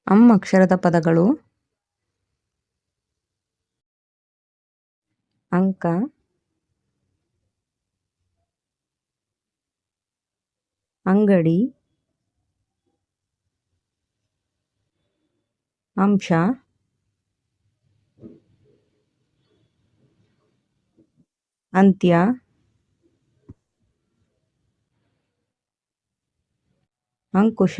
ಅಕ್ಷರದ ಪದಗಳು ಅಂಕ, ಅಂಗಡಿ, ಅಂಶ, ಅಂತ್ಯ, ಅಂಕುಶ,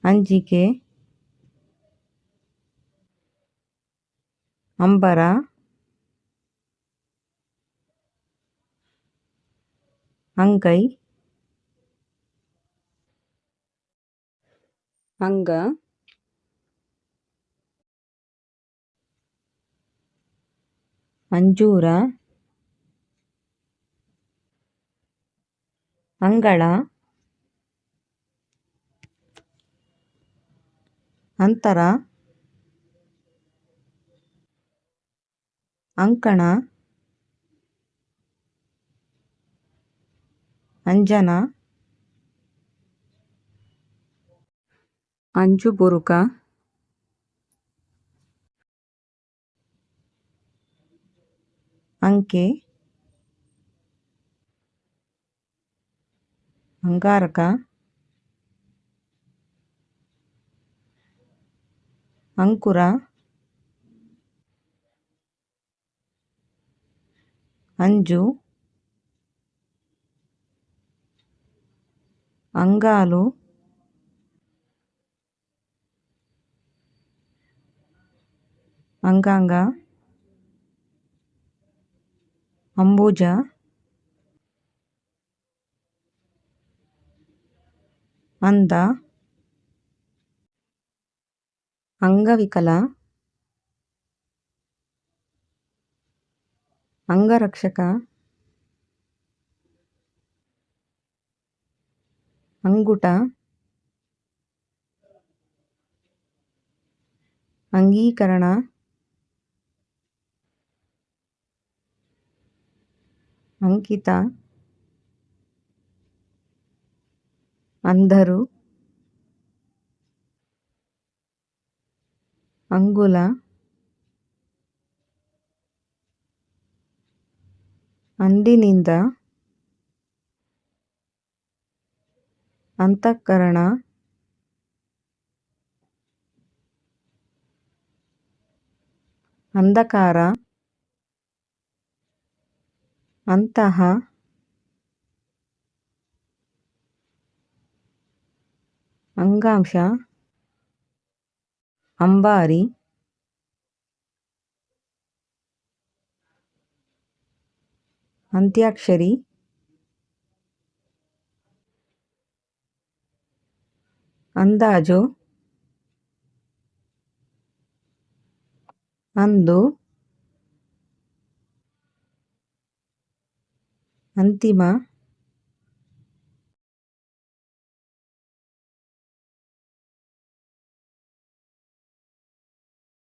ಅಂಜಿಕೆ, ಅಂಬರ, ಅಂಗೈ, ಅಂಗ, ಅಂಜೂರ, ಅಂಗಳ, ಅಂತರ, ಅಂಕಣ, ಅಂಜನ, ಅಂಜುಬುರುಕ, ಅಂಕೆ, ಅಂಗಾರಕ, ಅಂಕುರ, ಅಂಜು, ಅಂಗಾಲು, ಅಂಗಾಂಗ, ಅಂಬುಜ, ಅಂದ, ಅಂಗವಿಕಲ, ಅಂಗರಕ್ಷಕ, ಅಂಗುಟ, ಅಂಗೀಕರಣ, ಅಂಕಿತ, ಅಂಧರು, ಅಂಗುಲ, ಅಂದಿನಿಂದ, ಅಂತಃಕರಣ, ಅಂಧಕಾರ, ಅಂತಹ, ಅಂಗಾಂಶ, ಅಂಬಾರಿ, ಅಂತ್ಯಾಕ್ಷರಿ, ಅಂದಾಜು, ಅಂದು, ಅಂತಿಮ,